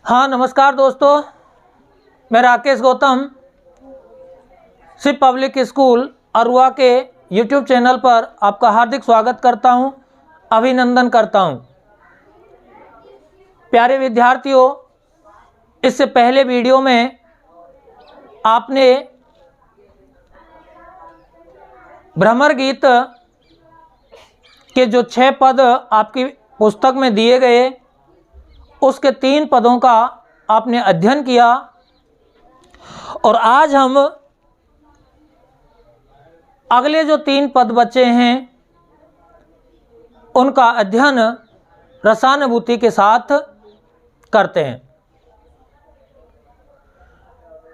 हाँ नमस्कार दोस्तों, मैं राकेश गौतम शिव पब्लिक स्कूल अरुआ के यूट्यूब चैनल पर आपका हार्दिक स्वागत करता हूं, अभिनंदन करता हूं। प्यारे विद्यार्थियों, इससे पहले वीडियो में आपने भ्रमर गीत के जो 6 पद आपकी पुस्तक में दिए गए, उसके 3 पदों का आपने अध्ययन किया और आज हम अगले जो 3 पद बचे हैं उनका अध्ययन रसानुभूति के साथ करते हैं।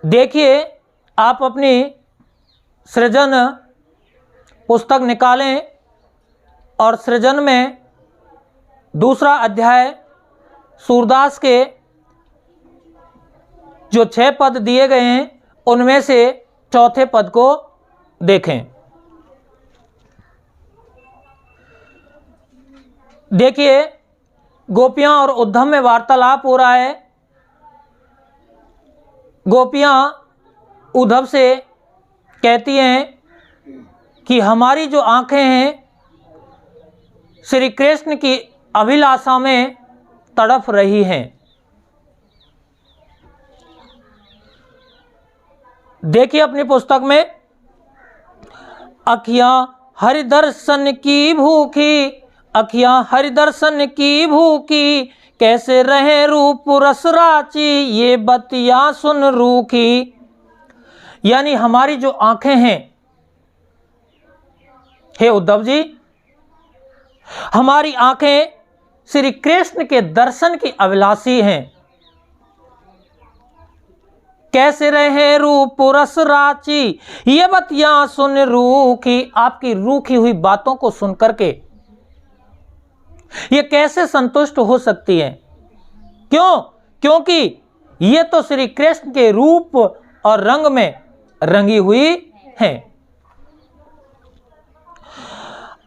देखिए, आप अपनी सृजन पुस्तक निकालें और सृजन में दूसरा अध्याय सूरदास के जो 6 पद दिए गए हैं उनमें से चौथे पद को देखें। देखिए, गोपियां और उद्धव में वार्तालाप हो रहा है। गोपियां उद्धव से कहती हैं कि हमारी जो आंखें हैं श्री कृष्ण की अभिलाषा में तड़प रही हैं। देखिए अपनी पुस्तक में, अखियां हरि दर्शन की भूखी, अखियां हरि दर्शन की भूखी, कैसे रहे रूप रस राची, ये बतिया सुन रूखी। यानी हमारी जो आंखें हैं, हे उद्धव जी, हमारी आंखें श्री कृष्ण के दर्शन की अभिलाषी हैं। कैसे रहे रूप रस राची, ये बतिया सुन रूखी। आपकी रूखी हुई बातों को सुनकर के ये कैसे संतुष्ट हो सकती है? क्यों? क्योंकि ये तो श्री कृष्ण के रूप और रंग में रंगी हुई हैं।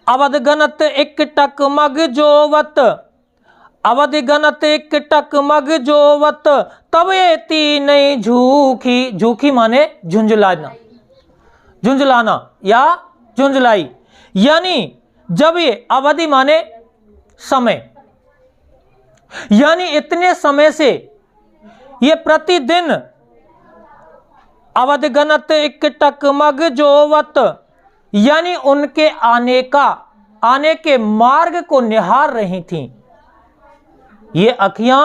अवध गनत एक टक मग जोवत, अवध गनत एक टक मग जोवत, तब ये तीन झूठी। झूठी माने झुंझलाना, झुंझलाना या झुंझलाई। यानी जब ये अवधि माने समय, यानी इतने समय से ये प्रतिदिन अवध गनत एक टक मग जोवत, यानी उनके आने के मार्ग को निहार रही थीं। ये अखियां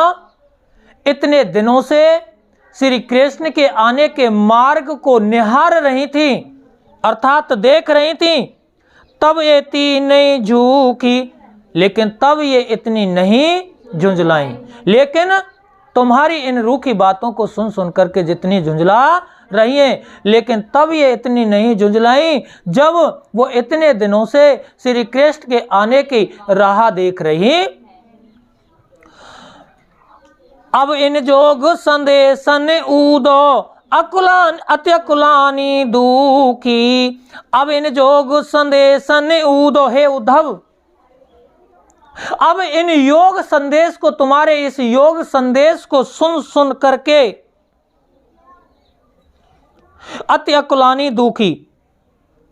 इतने दिनों से श्री कृष्ण के आने के मार्ग को निहार रही थीं, अर्थात देख रही थीं। तब ये तीन झूठी, लेकिन तब ये इतनी नहीं झुंझलाई। लेकिन तुम्हारी इन रूखी बातों को सुन सुन करके जितनी झुंझला रही हैं, लेकिन तब ये इतनी नहीं झुंझलाई जब वो इतने दिनों से श्री कृष्ण के आने की राह देख रही। अब इन जोग संदेशन ऊदो, अकुलान अत्यकुलानी दुखी। अब इन जोग संदेशन ऊदो, हे उद्धव, अब इन योग संदेश को, तुम्हारे इस योग संदेश को सुन सुन करके अति अकुलानी दुखी,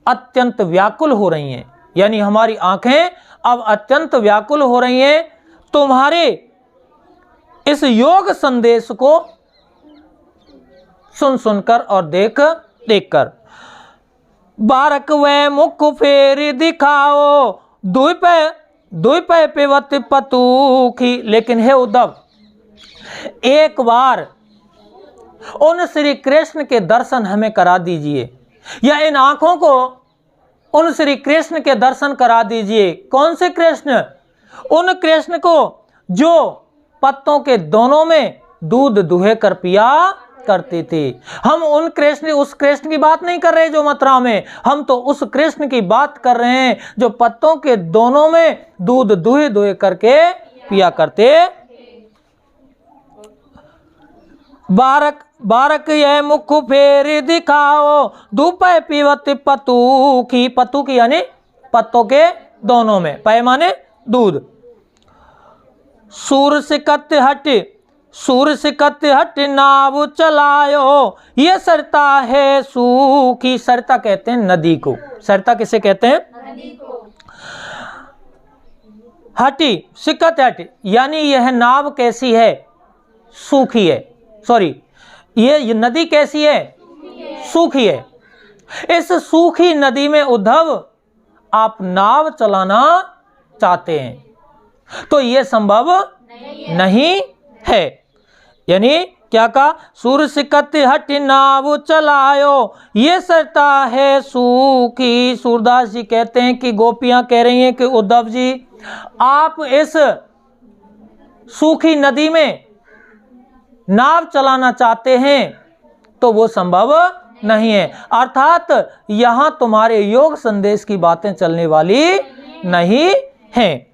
अत्यंत व्याकुल हो रही हैं। यानी हमारी आंखें अब अत्यंत व्याकुल हो रही हैं तुम्हारे इस योग संदेश को सुन सुनकर और देख देखकर। बारक वे मुख फेर दिखाओ, दुई पे पेवत पतूखी। लेकिन हे उद्धव, एक बार उन श्री कृष्ण के दर्शन हमें करा दीजिए, या इन आंखों को उन श्री कृष्ण के दर्शन करा दीजिए। कौन से कृष्ण? उन कृष्ण को जो पत्तों के दोनों में दूध दुहे कर पिया करते थे। हम उन कृष्ण, उस कृष्ण की बात नहीं कर रहे जो मथुरा में, हम तो उस कृष्ण की बात कर रहे हैं जो पत्तों के दोनों में दूध दुहे दुहे करके पिया करते। बारक बारक यह मुख फेर दिखाओ, दुपै पीवत पतूखी। पतूखी यानी पत्तों के दोनों में, पैमाने दूध। सूर सिकत हट सूर सिकत हट नाव चलायो, ये सरता है सूखी। सरता कहते हैं नदी को। सरता किसे कहते हैं? नदी को। हटी सिकत हट, यानी यह नाव कैसी है? सूखी है। सॉरी, ये नदी कैसी है? सूखी है। इस सूखी नदी में उद्धव आप नाव चलाना चाहते हैं, तो यह संभव नहीं है। यानी क्या कहा? सूर सिकत हट नाव चलायो, ये सरता है सूखी। सूरदास जी कहते हैं कि गोपियां कह रही हैं कि उद्धव जी आप इस सूखी नदी में नाव चलाना चाहते हैं, तो वो संभव नहीं है। अर्थात यहां तुम्हारे योग संदेश की बातें चलने वाली नहीं हैं।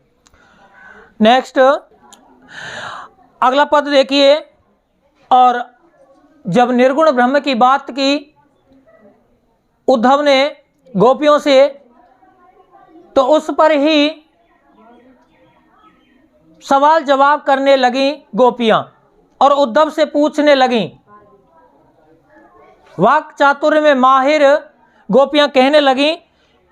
नेक्स्ट अगला पद देखिए। और जब निर्गुण ब्रह्म की बात की उद्धव ने गोपियों से, तो उस पर ही सवाल जवाब करने लगी गोपियां और उद्धव से पूछने लगी। वाक चातुर्य में माहिर गोपियां कहने लगी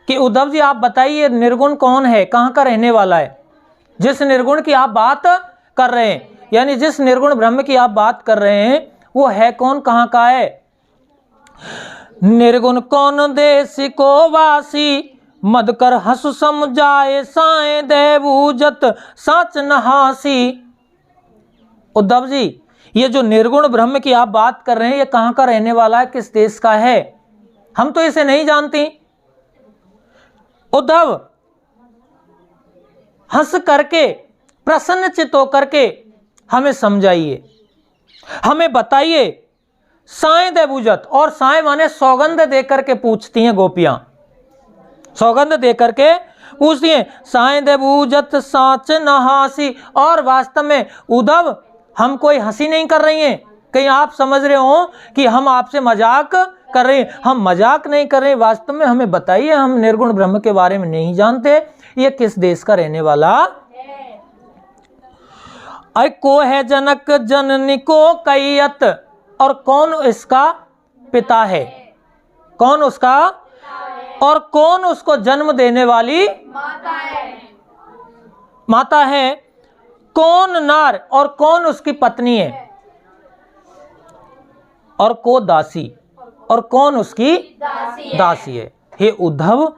कि उद्धव जी आप बताइए निर्गुण कौन है, कहाँ का रहने वाला है? जिस निर्गुण की आप बात कर रहे हैं, यानी जिस निर्गुण ब्रह्म की आप बात कर रहे हैं, वो है कौन, कहाँ का है? निर्गुण कौन देश को वासी, मद कर हंस समझाए साए देवूजत साच नहासी। उद्धव जी ये जो निर्गुण ब्रह्म की आप बात कर रहे हैं, ये कहाँ का रहने वाला है, किस देश का है? हम तो इसे नहीं जानती। उद्धव हंस करके प्रसन्न चित्त होकर के हमें समझाइए, हमें बताइए। साए देवूजत, और साए माने सौगंध देकर के पूछती हैं गोपियां, सौगंध देकर के पूछती हैं। साए देवूजत साच नहासी। और वास्तव में उद्धव हम कोई हंसी नहीं कर रही हैं, कहीं आप समझ रहे हो कि हम आपसे मजाक कर रहे हैं। हम मजाक नहीं कर रहे हैं, वास्तव में हमें बताइए, हम निर्गुण ब्रह्म के बारे में नहीं जानते, ये किस देश का रहने वाला है? अरे को है जनक जननी को कैयत, और कौन इसका पिता है? कौन उसका, और कौन उसको जन्म देने वाली माता है? कौन नार, और कौन उसकी पत्नी है? और को दासी, और कौन उसकी दासी है? हे उद्धव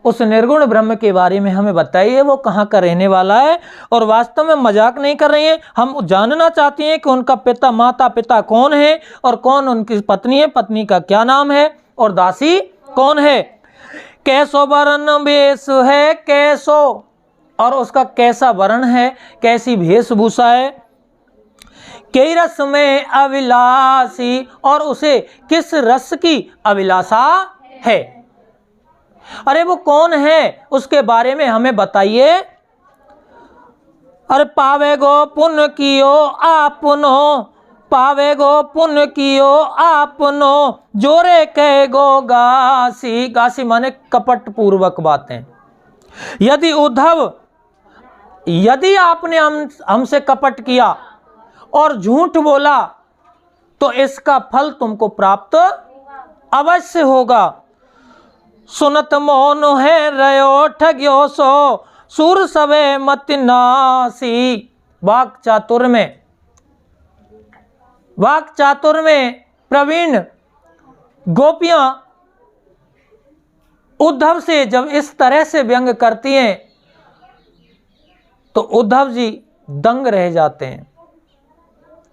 उस निर्गुण ब्रह्म के बारे में हमें बताइए, वो कहाँ का रहने वाला है? और वास्तव में मजाक नहीं कर रही हैं, हम जानना चाहती हैं कि उनका पिता, माता पिता कौन है, और कौन उनकी पत्नी है, पत्नी का क्या नाम है, और दासी कौन है? कैसो वर्ण वेश है कैसो, और उसका कैसा वर्ण है, कैसी वेशभूषा है? कई रस में अभिलाषी, और उसे किस रस की अभिलाषा है? अरे वो कौन है, उसके बारे में हमें बताइए। अरे पावे गो पुण्य कियो आपनो, पावे गो पुण्य कियो आपनो, जोरे कह गो गासी। गासी माने कपट पूर्वक बातें। यदि उद्धव, यदि आपने हमसे कपट किया और झूठ बोला, तो इसका फल तुमको प्राप्त अवश्य होगा। सुनत मौन है रयो ठग्यो सो, सुर सवे मत नासी। वाक चातुर्य में, वाक चातुर्य में प्रवीण गोपियां उद्धव से जब इस तरह से व्यंग करती हैं, तो उद्धव जी दंग रह जाते हैं,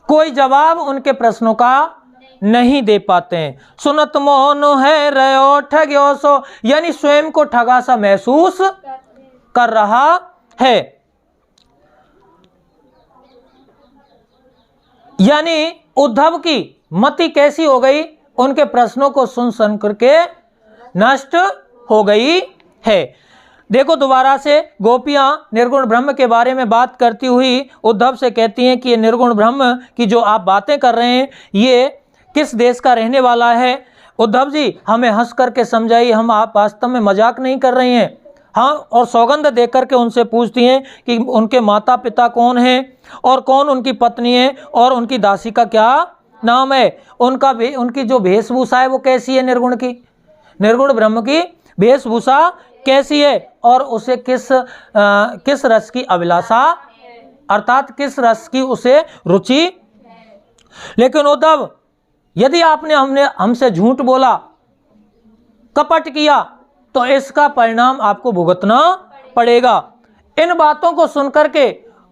कोई जवाब उनके प्रश्नों का नहीं दे पाते हैं। सुनत मौन है रयो ठग्यो सो, यानी स्वयं को ठगा सा महसूस कर रहा है। यानी उद्धव की मति कैसी हो गई, उनके प्रश्नों को सुन सुन करके नष्ट हो गई है। देखो दोबारा से गोपियां निर्गुण ब्रह्म के बारे में बात करती हुई उद्धव से कहती हैं कि ये निर्गुण ब्रह्म की जो आप बातें कर रहे हैं, ये किस देश का रहने वाला है? उद्धव जी हमें हंस करके समझाइए, हम आप वास्तव में मजाक नहीं कर रहे हैं, हाँ, और सौगंध देकर के उनसे पूछती हैं कि उनके माता पिता कौन हैं और कौन उनकी पत्नी है और उनकी दासी का क्या नाम है, उनकी जो वेशभूषा है वो कैसी है, निर्गुण की, निर्गुण ब्रह्म की वेशभूषा कैसी है, और उसे किस रस की अभिलाषा, अर्थात किस रस की उसे रुचि। लेकिन उद्धव, यदि आपने हमसे झूठ बोला, कपट किया, तो इसका परिणाम आपको भुगतना पड़ेगा। इन बातों को सुनकर के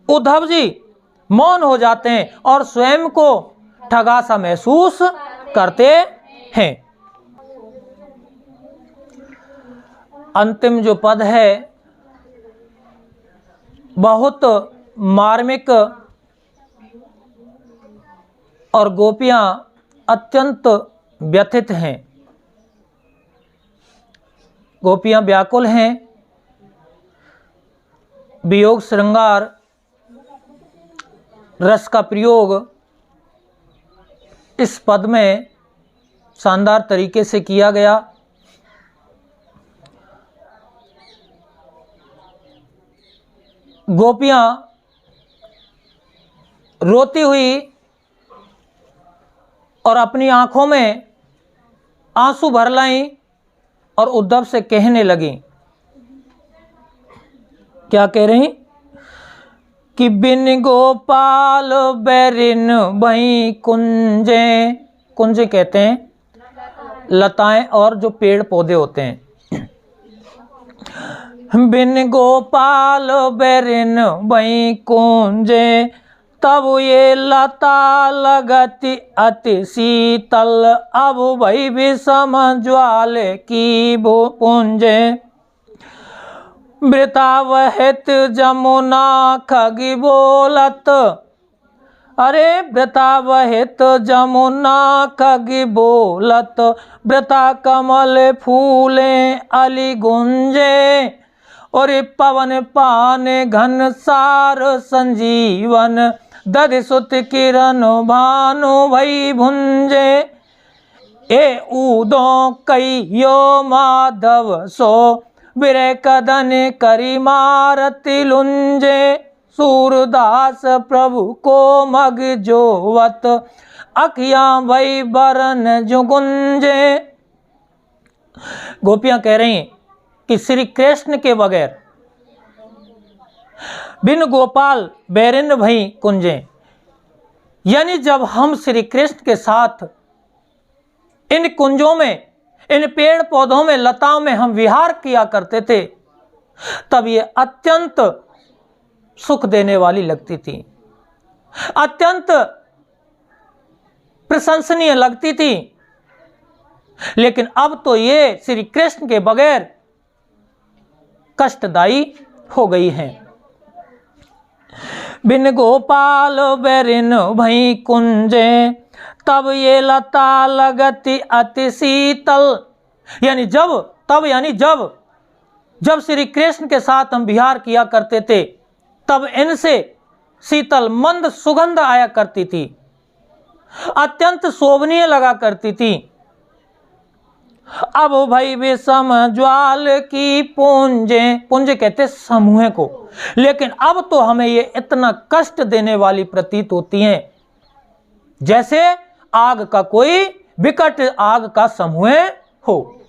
उद्धव जी मौन हो जाते हैं और स्वयं को ठगा सा महसूस करते हैं। अंतिम जो पद है बहुत मार्मिक और गोपियां अत्यंत व्यथित हैं, गोपियां व्याकुल हैं। वियोग श्रृंगार रस का प्रयोग इस पद में शानदार तरीके से किया गया। गोपियां रोती हुई और अपनी आंखों में आंसू भर लाईं और उद्धव से कहने लगी, क्या कह रही कि बिन गोपाल बैरिन भई कुंजे, कुंजे कहते हैं लताएं और जो पेड़ पौधे होते हैं। बिन गोपाल बैरिन भई कुंजे, तब ये लता लगती अति शीतल, अब भई विषम ज्वाल की वो पुंजे। वृतावहित जमुना खगी बोलत, अरे वृतावहित जमुना खगी बोलत, वृता कमल फूले अली गुंजे, और पवन पान घन सार संजीवन, दधि सुत किरण भानु भई भुंजे। ए ऊदो कहियो माधव सो, विरह कदन करी मारति लुंजे, सूरदास प्रभु को मग जोवत, अखियां भई बरन जो गुंजे। गोपियां कह रही हैं कि श्री कृष्ण के बगैर, बिन गोपाल बैरिन भई कुंजे, यानी जब हम श्री कृष्ण के साथ इन कुंजों में, इन पेड़ पौधों में, लताओं में हम विहार किया करते थे, तब ये अत्यंत सुख देने वाली लगती थी, अत्यंत प्रशंसनीय लगती थी। लेकिन अब तो ये श्री कृष्ण के बगैर कष्टदायी हो गई हैं। बिन गोपाल बैरिन भई कुंजे, तब ये लता लगती अति शीतल, यानी जब श्री कृष्ण के साथ हम विहार किया करते थे, तब इनसे शीतल मंद सुगंध आया करती थी, अत्यंत शोभनीय लगा करती थी। अब भाई विषम ज्वाल की पुंजे, पुंजे कहते समूह को, लेकिन अब तो हमें ये इतना कष्ट देने वाली प्रतीत होती हैं जैसे आग का कोई विकट आग का समूह हो।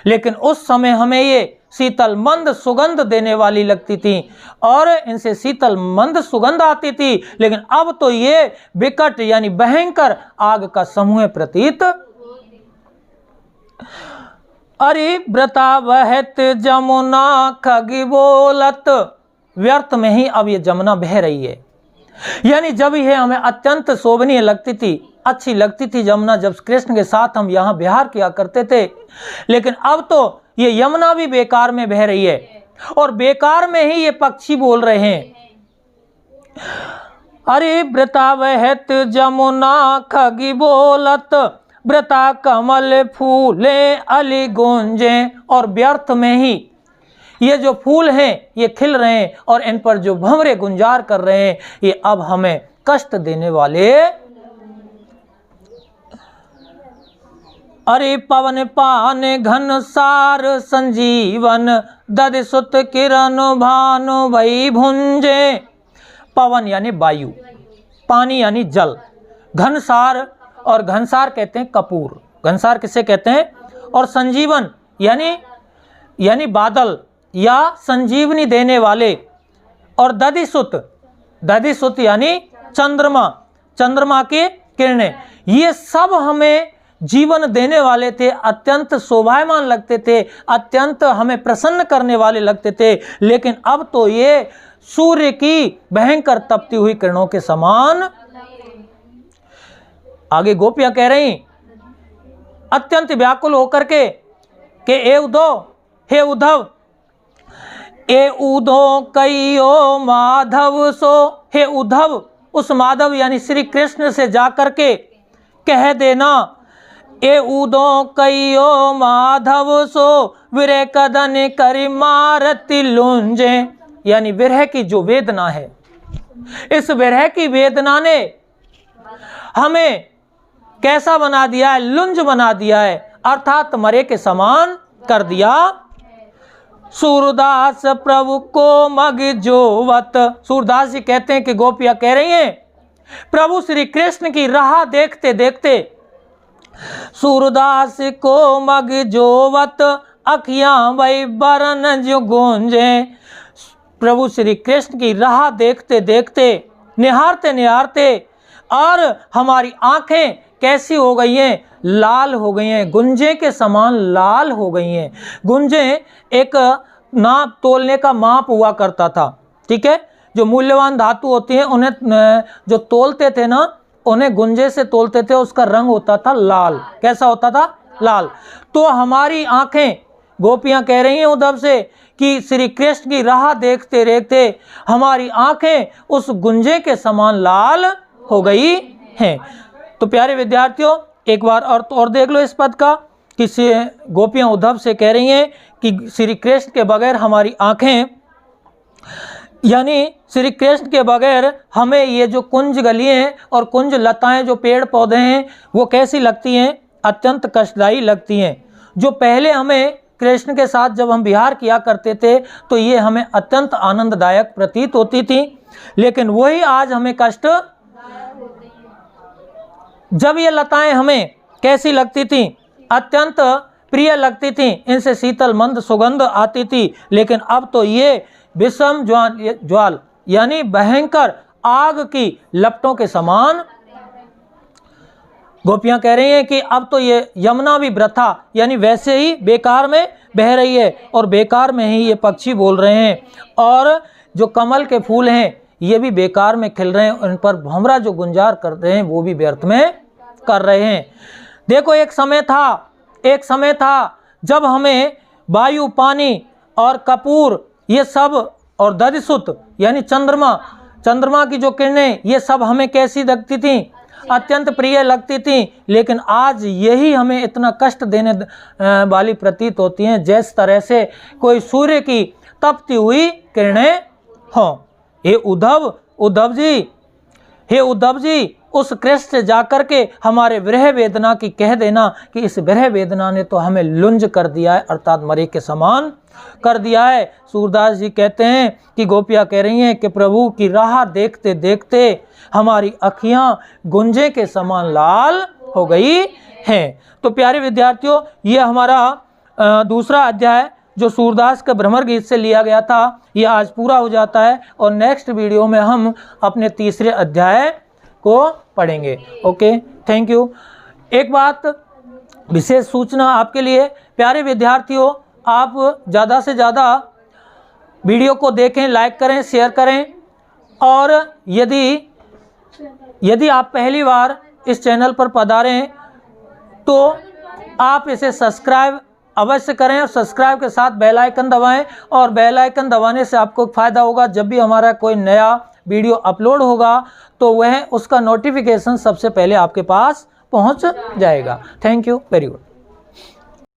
लेकिन उस समय हमें ये शीतल मंद सुगंध देने वाली लगती थी और इनसे शीतल मंद सुगंध आती थी, लेकिन अब तो ये विकट यानी भयंकर आग का समूह प्रतीत। अरे व्रता बहत जमुना खगी बोलत, व्यर्थ में ही अब ये जमुना बह रही है। यानी जब यह हमें अत्यंत शोभनीय लगती थी, अच्छी लगती थी जमुना, जब कृष्ण के साथ हम यहाँ विहार किया करते थे, लेकिन अब तो ये यमुना भी बेकार में बह रही है और बेकार में ही ये पक्षी बोल रहे हैं। अरे व्रता बहत जमुना खगी बोलत, व्रता कमल फूले अली गुंजे, और व्यर्थ में ही ये जो फूल हैं ये खिल रहे हैं और इन पर जो भंवरे गुंजार कर रहे हैं ये अब हमें कष्ट देने वाले अरे पवन पान घन सार संजीवन, दधि सुत किरण भानु भई भुंजे। पवन यानी वायु, पानी यानी जल, घनसार, और घनसार कहते हैं कपूर, घनसार किसे कहते हैं, और संजीवन यानी बादल या संजीवनी देने वाले, और दधिसुत, दधिसुत यानी चंद्रमा, चंद्रमा के किरणें, ये सब हमें जीवन देने वाले थे, अत्यंत शोभायमान लगते थे, अत्यंत हमें प्रसन्न करने वाले लगते थे। लेकिन अब तो ये सूर्य की भयंकर तपती हुई किरणों के समान। आगे गोपियां कह रही अत्यंत व्याकुल होकर के हे उद्धव, ए उद्धव कईयो माधव सो। हे उद्धव, उस माधव यानी श्री कृष्ण से जाकर के कह देना, ए उद्धव कईयो माधव सो, विरह कदन करि मारति लुंजे। यानी विरह की जो वेदना है, इस विरह की वेदना ने हमें कैसा बना दिया है, लुंज बना दिया है, अर्थात मरे के समान कर दिया। सूरदास प्रभु को मग जोवत। सूरदास जी कहते हैं कि गोपियां कह रही हैं प्रभु श्री कृष्ण की राह देखते देखते सूरदास को मग जोवत, अखियां वही बरन जो गूंजे। प्रभु श्री कृष्ण की राह देखते देखते, निहारते निहारते, और हमारी आंखें कैसी हो गई हैं, लाल हो गई हैं, गुंजे के समान लाल हो गई हैं। गुंजे एक नाप तोलने का माप हुआ करता था, ठीक है, जो मूल्यवान धातु होती हैं उन्हें जो तोलते थे ना, उन्हें गुंजे से तोलते थे, उसका रंग होता था लाल। कैसा होता था, लाल। तो हमारी आंखें, गोपियां कह रही हैं उद्धव से कि श्री कृष्ण की राह देखते देखते हमारी आंखें उस गुंजे के समान लाल हो गई हैं। तो प्यारे विद्यार्थियों, एक बार और देख लो इस पद का कि गोपियां उद्धव से कह रही हैं कि श्री कृष्ण के बगैर हमारी आंखें, यानी श्री कृष्ण के बगैर हमें ये जो कुंज गलियां और कुंज लताएं, जो पेड़ पौधे हैं, वो कैसी लगती हैं, अत्यंत कष्टदायी लगती हैं। जो पहले हमें कृष्ण के साथ जब हम विहार किया करते थे तो ये हमें अत्यंत आनंददायक प्रतीत होती थी, लेकिन वही आज हमें कष्ट। जब ये लताएं हमें कैसी लगती थी, अत्यंत प्रिय लगती थी, इनसे शीतल मंद सुगंध आती थी, लेकिन अब तो ये विषम ज्वाल यानी भयंकर आग की लपटों के समान। गोपियां कह रही हैं कि अब तो ये यमुना भी वृथा यानी वैसे ही बेकार में बह रही है, और बेकार में ही ये पक्षी बोल रहे हैं, और जो कमल के फूल हैं ये भी बेकार में खिल रहे हैं, उन पर भंवरा जो गुंजार कर रहे हैं वो भी व्यर्थ में कर रहे हैं। देखो एक समय था जब हमें वायु, पानी और कपूर ये सब, और दधिसुत यानी चंद्रमा की जो किरणें, ये सब हमें कैसी लगती थी, अत्यंत प्रिय लगती थी, लेकिन आज यही हमें इतना कष्ट देने वाली प्रतीत होती हैं, जिस तरह से कोई सूर्य की तपती हुई किरणें हों। हे उद्धव जी, उस कृष्ण से जाकर के हमारे विरह वेदना की कह देना कि इस विरह वेदना ने तो हमें लुंज कर दिया है, अर्थात मरे के समान कर दिया है। सूरदास जी कहते हैं कि गोपियां कह रही हैं कि प्रभु की राह देखते देखते हमारी अखियां गुंजे के समान लाल हो गई हैं। तो प्यारे विद्यार्थियों, ये हमारा दूसरा अध्याय जो सूरदास के भ्रमर गीत से लिया गया था, ये आज पूरा हो जाता है, और नेक्स्ट वीडियो में हम अपने तीसरे अध्याय को पढ़ेंगे। Okay, thank you. एक बात विशेष सूचना आपके लिए, प्यारे विद्यार्थियों, आप ज़्यादा से ज़्यादा वीडियो को देखें, लाइक करें, शेयर करें, और यदि आप पहली बार इस चैनल पर पधारे हैं तो आप इसे सब्सक्राइब अवश्य करें, और सब्सक्राइब के साथ बेल आइकन दबाएं, और बेल आइकन दबाने से आपको फ़ायदा होगा, जब भी हमारा कोई नया वीडियो अपलोड होगा तो वह उसका नोटिफिकेशन सबसे पहले आपके पास पहुंच जाएगा। Thank you very good.